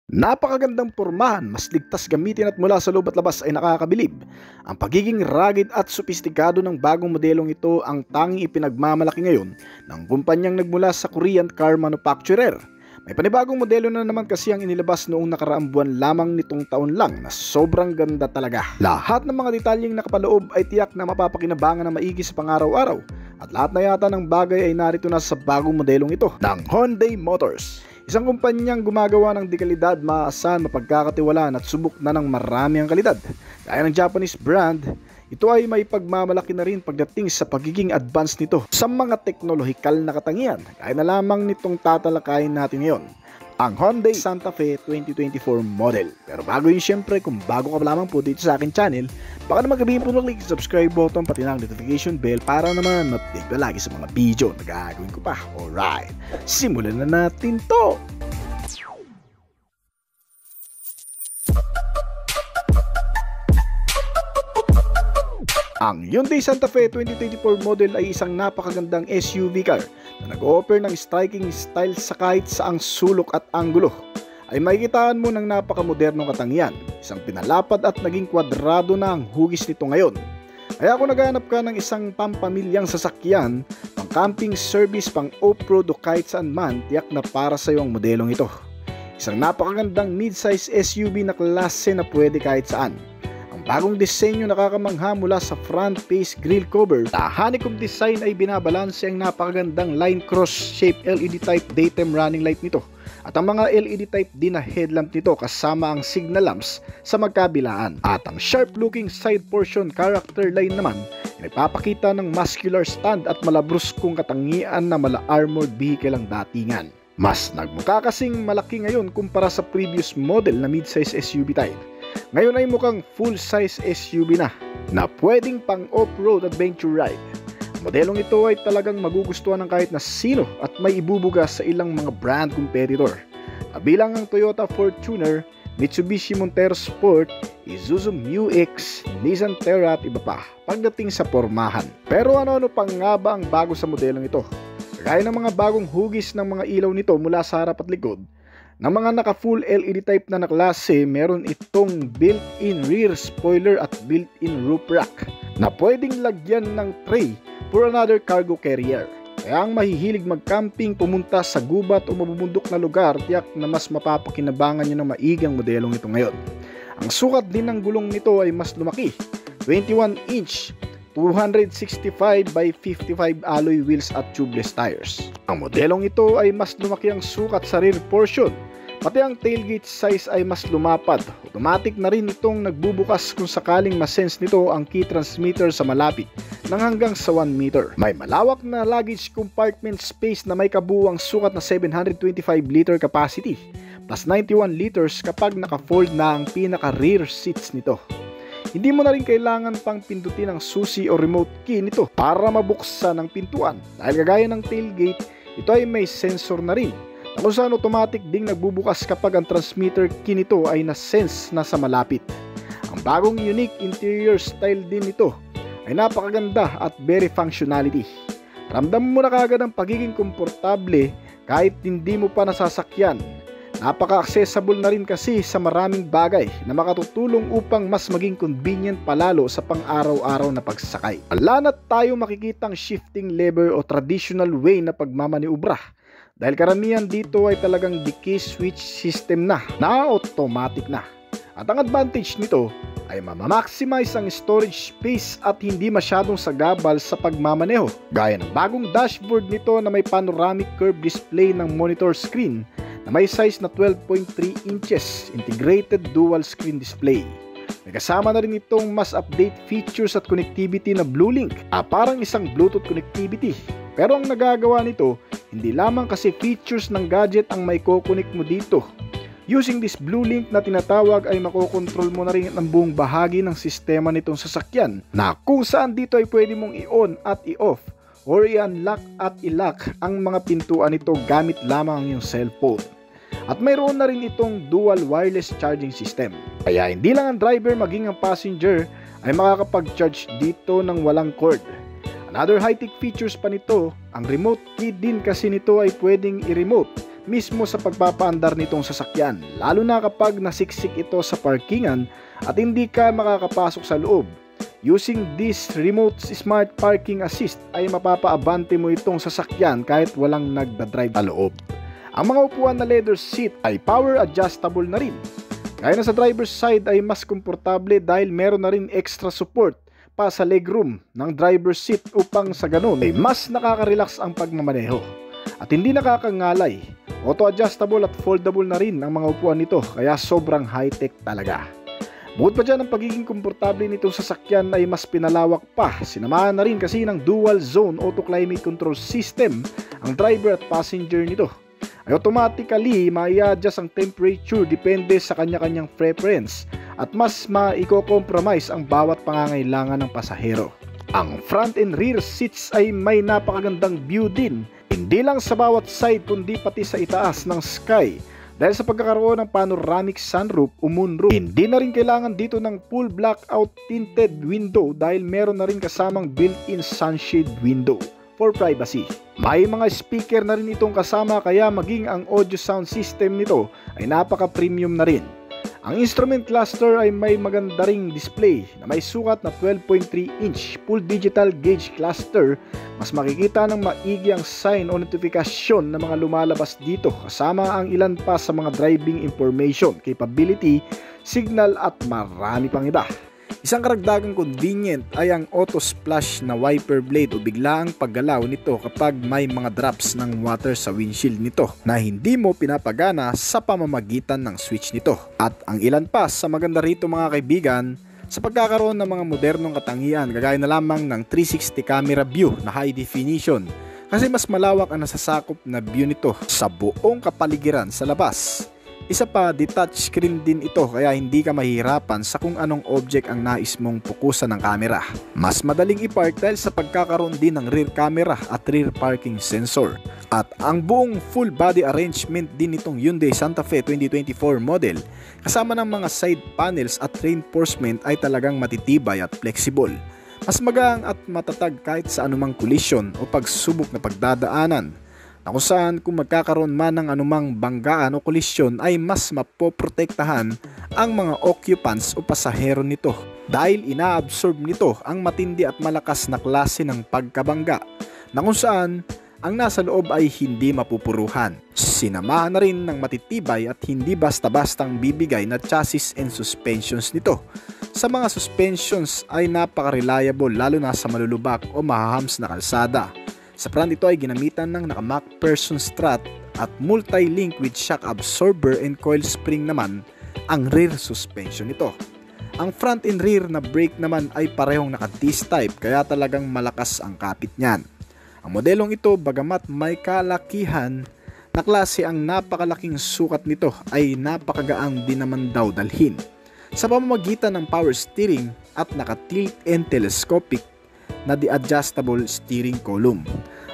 Napakagandang pormahan, mas ligtas gamitin at mula sa loob at labas ay nakakabilib. Ang pagiging rugged at sopistikado ng bagong modelong ito ang tanging ipinagmamalaki ngayon ng kumpanyang nagmula sa Korean car manufacturer. May panibagong modelo na naman kasi ang inilabas noong nakaraang buwan lamang nitong taon lang na sobrang ganda talaga. Lahat ng mga detalyeng nakapaloob ay tiyak na mapapakinabangan na maigi sa pang-araw-araw at lahat na yata ng bagay ay narito na sa bagong modelong ito ng Hyundai Motors. Isang kumpanyang gumagawa ng dekalidad, maaasahan, mapagkakatiwalaan at subok na ng marami ang kalidad. Gaya ng Japanese brand, ito ay may pagmamalaki na rin pagdating sa pagiging advanced nito sa mga teknolohikal na katangian. Kaya na lamang nitong tatalakayin natin ngayon, ang Hyundai Santa Fe 2024 model. Pero bago yun, syempre, kung bago ka pa lamang po dito sa akin channel, baka naman gabihin po mag-click sa subscribe button pati ng notification bell para naman update ka lagi sa mga video na gagawin ko pa. Alright, simulan na natin to! Ang Hyundai Santa Fe 2024 model ay isang napakagandang SUV car na nag-o-offer ng striking style sa kahit saang sulok at anggulo. Ay makikitaan mo ng napakamodernong katangian, isang pinalapad at naging kwadrado na ang hugis nito ngayon. Kaya kung naghahanap ka ng isang pampamilyang sasakyan, pang camping service, pang off-road o kahit saan man, tiyak na para sa iyo ang modelong ito. Isang napakagandang mid-size SUV na klase na pwede kahit saan. Bagong disenyo nakakamangha mula sa front face grille cover. Sa honeycomb design ay binabalanse ang napakagandang line cross shape LED type daytime running light nito at ang mga LED type din na headlamp nito kasama ang signal lamps sa magkabilaan. At ang sharp looking side portion character line naman ay nagpapakita ng muscular stand at malabruskong katangian na mala-armored vehicle ang datingan. Mas nagmukha kasing malaki ngayon kumpara sa previous model na mid-size SUV type. Ngayon ay mukhang full-size SUV na pwedeng pang off-road adventure ride. Modelong ito ay talagang magugustuhan ng kahit na sino at may ibubugas sa ilang mga brand competitor. Kabilang ang Toyota Fortuner, Mitsubishi Montero Sport, Isuzu Mu-X, Nissan Terra at iba pa pagdating sa pormahan. Pero ano pa nga ba ang bago sa modelong ito? Gaya ng mga bagong hugis ng mga ilaw nito mula sa harap at likod, ng mga naka-full LED type na klase, meron itong built-in rear spoiler at built-in roof rack na pwedeng lagyan ng tray for another cargo carrier. Kaya ang mahihilig mag-camping, pumunta sa gubat o mabubundok na lugar, tiyak na mas mapapakinabangan nyo ng maigang modelong ito ngayon. Ang sukat din ng gulong nito ay mas lumaki, 21-inch 265 by 55 alloy wheels at tubeless tires. Ang modelong ito ay mas lumaki ang sukat sa rear portion, pati ang tailgate size ay mas lumapad. Automatic na rin itong nagbubukas kung sakaling masense nito ang key transmitter sa malapit ng hanggang sa 1 meter. May malawak na luggage compartment space na may kabuuang sukat na 725 liter capacity plus 91 liters kapag naka-fold na ang pinaka-rear seats nito. Hindi mo na rin kailangan pang pindutin ang susi o remote key nito para mabuksan ang pintuan. Dahil kagaya ng tailgate, ito ay may sensor na rin na kung saan automatic ding nagbubukas kapag ang transmitter key nito ay na-sense na sa malapit. Ang bagong unique interior style din nito ay napakaganda at very functionality. Ramdam mo na kagad ang pagiging komportable kahit hindi mo pa nasasakyan. Napaka-accessible na rin kasi sa maraming bagay na makatutulong upang mas maging convenient palalo sa pang-araw-araw na pagsasakay. Wala na tayo makikitang shifting lever o traditional way na pagmamaniubra dahil karamihan dito ay talagang decay switch system na automatic na. At ang advantage nito ay mamamaximize ang storage space at hindi masyadong sagabal sa pagmamaneho. Gaya ng bagong dashboard nito na may panoramic curved display ng monitor screen na may size na 12.3 inches, integrated dual screen display. May kasama na rin itong mas update features at connectivity na BlueLink, parang isang Bluetooth connectivity. Pero ang nagagawa nito, hindi lamang kasi features ng gadget ang may kukonek mo dito. Using this BlueLink na tinatawag ay makokontrol mo na rin ang buong bahagi ng sistema nitong sasakyan na kung saan dito ay pwede mong i-on at i-off or i-unlock at i-lock ang mga pintuan nito gamit lamang ang iyong cellphone. At mayroon na rin itong dual wireless charging system. Kaya hindi lang ang driver maging ang passenger ay makakapag-charge dito ng walang cord. Another high-tech features pa nito, ang remote key din kasi nito ay pwedeng i-remote mismo sa pagpapaandar nitong sasakyan, lalo na kapag nasiksik ito sa parkingan at hindi ka makakapasok sa loob. Using this remote smart parking assist ay mapapaabante mo itong sasakyan kahit walang nagdadrive sa loob. Ang mga upuan na leather seat ay power adjustable na rin. Gaya na sa driver's side ay mas komportable dahil meron na rin extra support pa sa legroom ng driver's seat upang sa ganun ay mas nakaka-relax ang pagmamaneho. At hindi nakakangalay, auto-adjustable at foldable na rin ang mga upuan nito kaya sobrang high-tech talaga. Bukod pa dyan, ang pagiging komportable nitong sasakyan ay mas pinalawak pa. Sinamahan na rin kasi ng dual zone auto climate control system ang driver at passenger nito. Ay automatically mai-adjust ang temperature depende sa kanya-kanyang preference at mas maiko-compromise ang bawat pangangailangan ng pasahero. Ang front and rear seats ay may napakagandang view din, hindi lang sa bawat side kundi pati sa itaas ng sky. Dahil sa pagkakaroon ng panoramic sunroof o moonroof, hindi na rin kailangan dito ng full blackout tinted window dahil meron na rin kasamang built-in sunshade window for privacy. May mga speaker na rin itong kasama kaya maging ang audio sound system nito ay napaka-premium na rin. Ang instrument cluster ay may maganda ring display na may sukat na 12.3 inch full digital gauge cluster. Mas makikita ng maigi ang sign o notifikasyon na mga lumalabas dito kasama ang ilan pa sa mga driving information, capability, signal at marami pang iba. Isang karagdagang convenient ay ang auto splash na wiper blade o biglaang paggalaw nito kapag may mga drops ng water sa windshield nito na hindi mo pinapagana sa pamamagitan ng switch nito. At ang ilan pa sa maganda rito mga kaibigan, sa pagkakaroon ng mga modernong katangian kagaya na lamang ng 360 camera view na high definition kasi mas malawak ang nasasakop na view nito sa buong kapaligiran sa labas. Isa pa, detached screen din ito kaya hindi ka mahihirapan sa kung anong object ang nais mong pukusan ng camera. Mas madaling i-park dahil sa pagkakaroon din ng rear camera at rear parking sensor. At ang buong full body arrangement din nitong Hyundai Santa Fe 2024 model kasama ng mga side panels at reinforcement ay talagang matitibay at flexible. Mas magaan at matatag kahit sa anumang collision o pagsubok na pagdadaanan. Na kung saan kung magkakaroon man ng anumang banggaan o kolisyon ay mas mapoprotektahan ang mga occupants o pasahero nito dahil inaabsorb nito ang matindi at malakas na klase ng pagkabangga na kung saan ang nasa loob ay hindi mapupuruhan. Sinamahan na rin ng matitibay at hindi basta-bastang bibigay na chassis and suspensions nito. Sa mga suspensions ay napaka-reliable lalo na sa malulubak o mahahams na kalsada. Sa front ito ay ginamitan ng naka-Mac person strut at multi-link with shock absorber and coil spring naman ang rear suspension nito. Ang front and rear na brake naman ay parehong naka-disc type kaya talagang malakas ang kapit niyan. Ang modelong ito bagamat may kalakihan na klase ang napakalaking sukat nito ay napakagaang din naman daw dalhin. Sa pamamagitan ng power steering at naka-tilt and telescopic na the-adjustable steering column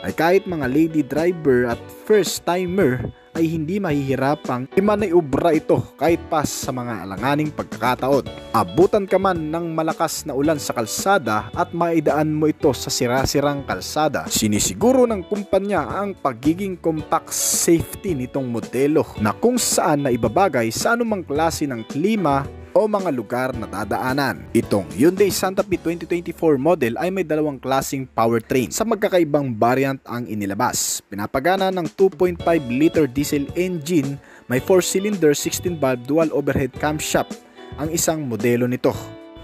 ay kahit mga lady driver at first timer ay hindi mahihirapang imanayobra ito kahit pa sa mga alanganing pagkakataon. Abutan ka man ng malakas na ulan sa kalsada at maidaan mo ito sa sira-sirang kalsada. Sinisiguro ng kumpanya ang pagiging compact safety nitong modelo na kung saan na ibabagay sa anumang klase ng klima o mga lugar na dadaanan. Itong Hyundai Santa Fe 2024 model ay may dalawang klaseng powertrain. Sa magkakaibang variant ang inilabas. Pinapagana ng 2.5 liter diesel engine, may 4-cylinder 16-valve dual overhead camshaft ang isang modelo nito.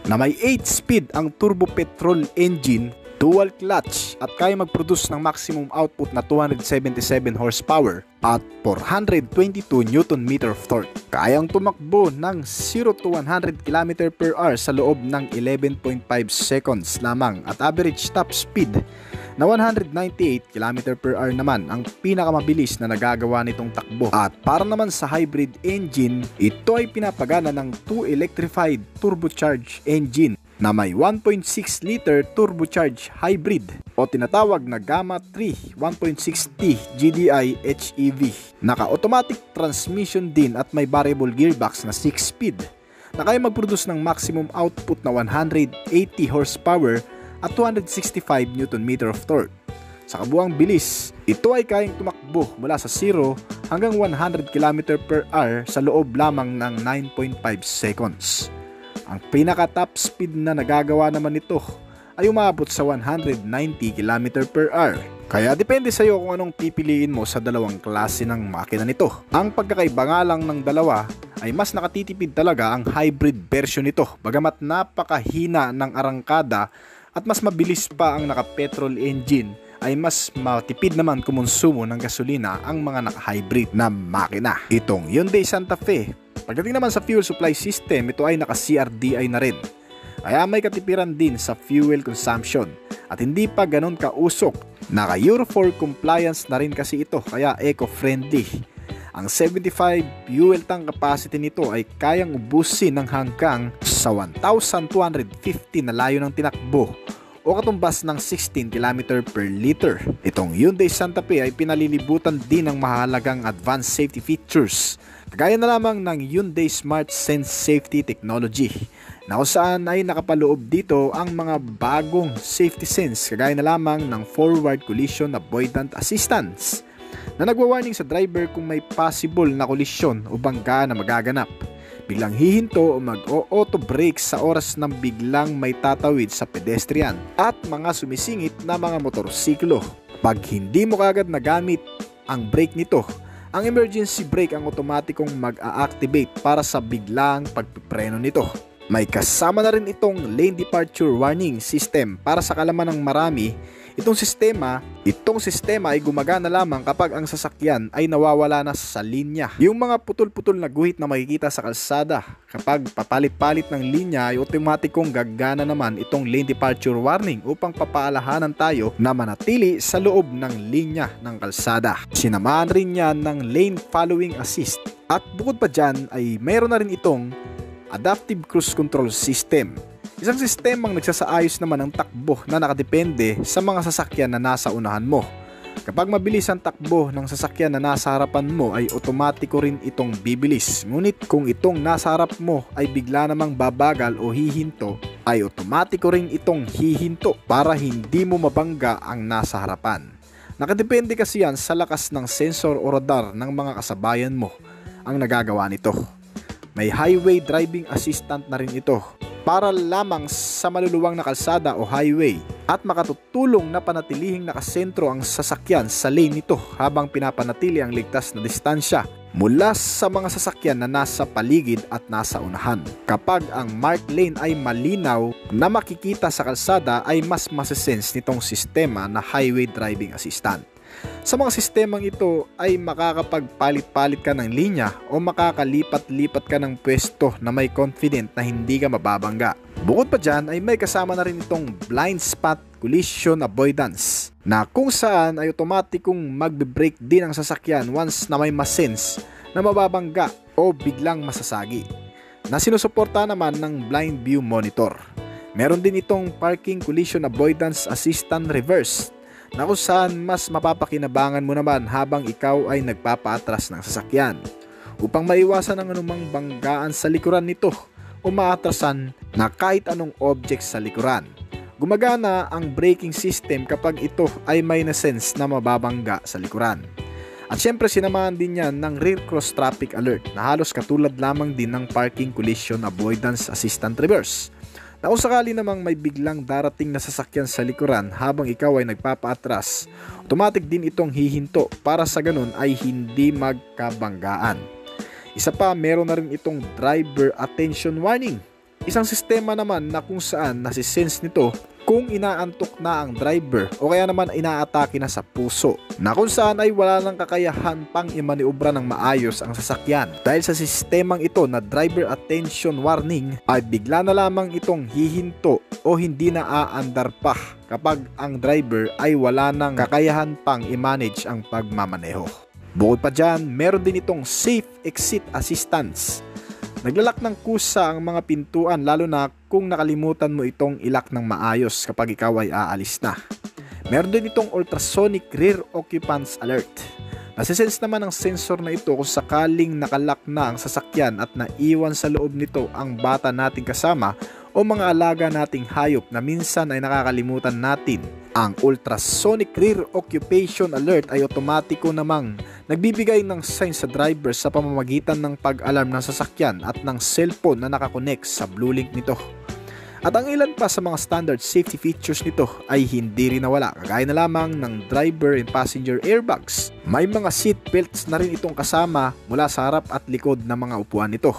Na may 8-speed ang turbo petrol engine, dual clutch at kaya mag-produce ng maximum output na 277 horsepower at 422 Nm of torque. Kayang tumakbo ng 0 to 100 km/h sa loob ng 11.5 seconds lamang at average top speed na 198 km/h naman ang pinakamabilis na nagagawa nitong takbo. At para naman sa hybrid engine, ito ay pinapagana ng 2 electrified turbocharged engine na may 1.6 liter turbocharged hybrid o tinatawag na Gamma 3 1.6T GDI HEV. Naka-automatic transmission din at may variable gearbox na 6-speed na kaya mag-produce ng maximum output na 180 horsepower at 265 Nm of torque. Sa kabuuang bilis, ito ay kayang tumakbo mula sa 0 hanggang 100 km/h sa loob lamang ng 9.5 seconds. Ang pinaka-top speed na nagagawa naman nito ay umabot sa 190 km/h. Kaya depende sa iyo kung anong pipiliin mo sa dalawang klase ng makina nito. Ang pagkakaiba nga lang ng dalawa ay mas nakatitipid talaga ang hybrid version nito, bagamat napakahina ng arangkada at mas mabilis pa ang naka-petrol engine, ay mas matipid naman kumonsumo ng gasolina ang mga naka-hybrid na makina. Itong Hyundai Santa Fe, pagdating naman sa fuel supply system, ito ay naka-CRDI na rin. Kaya may katipiran din sa fuel consumption at hindi pa ganun kausok. Naka Euro 4 compliance na rin kasi ito, kaya eco-friendly. Ang 75 fuel tank capacity nito ay kayang ubusin ng hanggang sa 1,250 na layo ng tinakbo o katumbas ng 16 km per liter. Itong Hyundai Santa Fe ay pinalilibutan din ng mahalagang advanced safety features, kagaya na lamang ng Hyundai Smart Sense Safety Technology, na kung saan ay nakapaloob dito ang mga bagong safety sense, kagaya na lamang ng Forward Collision Avoidant Assistance, na nagwa-warning sa driver kung may possible na kolisyon o bangga na magaganap, biglang hihinto o mag-auto brake sa oras ng biglang may tatawid sa pedestrian at mga sumisingit na mga motorsiklo. Pag hindi mo kagad nagamit ang brake nito, ang emergency brake ang otomatikong mag-a-activate para sa biglang pagpipreno nito. May kasama na rin itong lane departure warning system. Para sa kalaman ng marami, itong sistema ay gumagana lamang kapag ang sasakyan ay nawawala na sa linya. Yung mga putol-putol na guhit na makikita sa kalsada, kapag papalit-palit ng linya ay otomatikong gagana naman itong lane departure warning upang papaalahanan tayo na manatili sa loob ng linya ng kalsada. Sinamahan rin yan ng lane following assist. At bukod pa dyan ay mayroon na rin itong adaptive cruise control system. Isang sistemang nagsasaayos naman ng takbo na nakadepende sa mga sasakyan na nasa unahan mo. Kapag mabilis ang takbo ng sasakyan na nasa harapan mo ay otomatiko rin itong bibilis. Ngunit kung itong nasa harap mo ay bigla namang babagal o hihinto, ay otomatiko rin itong hihinto para hindi mo mabangga ang nasa harapan. Nakadepende kasi yan sa lakas ng sensor o radar ng mga kasabayan mo ang nagagawa nito. May highway driving assistant na rin ito para lamang sa maluluwang na kalsada o highway at makatutulong na panatilihing nakasentro ang sasakyan sa lane nito habang pinapanatili ang ligtas na distansya mula sa mga sasakyan na nasa paligid at nasa unahan. Kapag ang marked lane ay malinaw na makikita sa kalsada ay mas masisense nitong sistema na highway driving assistant. Sa mga sistemang ito ay makakapagpalit-palit ka ng linya o makakalipat-lipat ka ng pwesto na may confident na hindi ka mababangga. Bukod pa dyan ay may kasama na rin itong blind spot collision avoidance na kung saan ay otomatikong magbe-brake din ang sasakyan once na may masense na mababangga o biglang masasagi, na sinusuporta naman ng blind view monitor. Meron din itong parking collision avoidance assistant reverse na kung saan mas mapapakinabangan mo naman habang ikaw ay nagpapaatras ng sasakyan upang maiwasan ang anumang banggaan sa likuran nito o maatrasan na kahit anong object sa likuran. Gumagana ang braking system kapag ito ay may nasense na mababangga sa likuran. At syempre sinamahan din yan ng rear cross traffic alert na halos katulad lamang din ng parking collision avoidance assistant reverse, na kung sakali namang may biglang darating na sasakyan sa likuran habang ikaw ay nagpapaatras, automatic din itong hihinto para sa ganun ay hindi magkabanggaan. Isa pa, meron na rin itong driver attention warning. Isang sistema naman na kung saan nasisense nito kung inaantok na ang driver o kaya naman inaatake na sa puso, na kung saan ay wala nang kakayahan pang imaniobra ng maayos ang sasakyan. Dahil sa sistemang ito na driver attention warning ay bigla na lamang itong hihinto o hindi na aandar pa kapag ang driver ay wala nang kakayahan pang i-manage ang pagmamaneho. Bukod pa dyan, meron din itong safe exit assistance. Naglalak ng kusa ang mga pintuan lalo na kung nakalimutan mo itong ilak ng maayos kapag ikaw ay aalis na. Meron din itong ultrasonic rear occupants alert. Nasisense naman ang sensor na ito kung sakaling nakalak na ang sasakyan at naiwan sa loob nito ang bata nating kasama o mga alaga nating hayop na minsan ay nakakalimutan natin Ang ultrasonic rear occupation alert ay otomatiko namang nagbibigay ng sign sa driver sa pamamagitan ng pag-alarm ng sasakyan at ng cellphone na nakakonect sa BlueLink nito. At ang ilan pa sa mga standard safety features nito ay hindi rin nawala, kagaya na lamang ng driver and passenger airbags. May mga seat belts na rin itong kasama mula sa harap at likod ng mga upuan nito.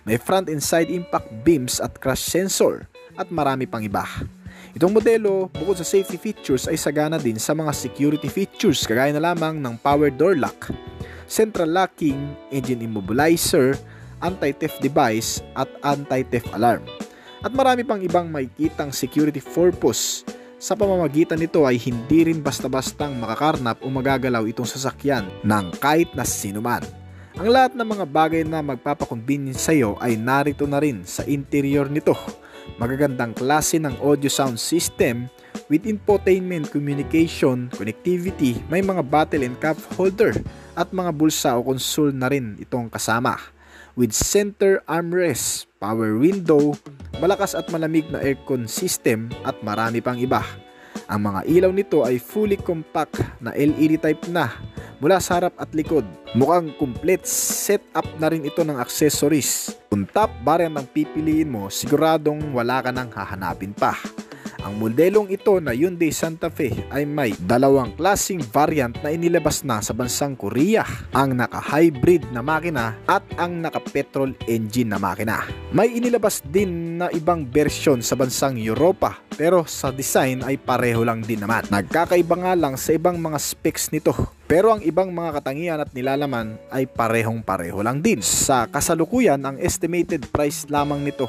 May front and side impact beams at crash sensor at marami pang iba. Itong modelo, bukod sa safety features ay sagana din sa mga security features kagaya na lamang ng power door lock, central locking, engine immobilizer, anti-theft device at anti-theft alarm. At marami pang ibang makikitang security purpose. Sa pamamagitan nito ay hindi rin basta-bastang makakarnap o magagalaw itong sasakyan ng kahit na sinuman. Ang lahat ng mga bagay na magpapakonvenience sa iyo ay narito na rin sa interior nito. Magagandang klase ng audio sound system with infotainment, communication, connectivity, may mga bottle and cup holder at mga bulsa o console na rin itong kasama. With center armrest, power window, malakas at malamig na aircon system at marami pang iba. Ang mga ilaw nito ay fully compact na LED type na mula sa harap at likod. Mukhang complete setup na rin ito ng accessories. Kung top variant ang pipiliin mo, siguradong wala ka nang hahanapin pa. Ang modelong ito na Hyundai Santa Fe ay may dalawang klaseng variant na inilabas na sa bansang Korea, ang naka-hybrid na makina at ang naka-petrol engine na makina. May inilabas din na ibang bersyon sa bansang Europa, pero sa design ay pareho lang din naman. Nagkakaiba nga lang sa ibang mga specs nito, pero ang ibang mga katangian at nilalaman ay parehong-pareho lang din. Sa kasalukuyan, ang estimated price lamang nito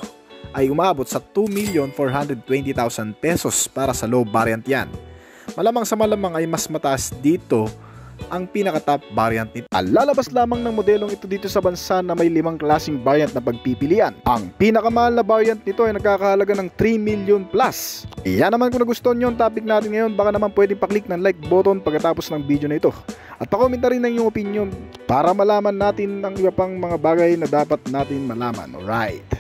ay umabot sa 2,420,000 pesos para sa low variant yan. Malamang sa malamang ay mas mataas dito ang pinaka-top variant nito. Lalabas lamang ng modelong ito dito sa bansa na may 5 klaseng variant na pagpipilian. Ang pinakamahal na variant nito ay nagkakahalaga ng 3 million plus. Iyan naman kung nagustuhan nyo ang topic natin ngayon, baka naman pwedeng paklik ng like button pagkatapos ng video na ito. At pa-comment na rin ng iyong opinion para malaman natin ang iba pang mga bagay na dapat natin malaman. Alright.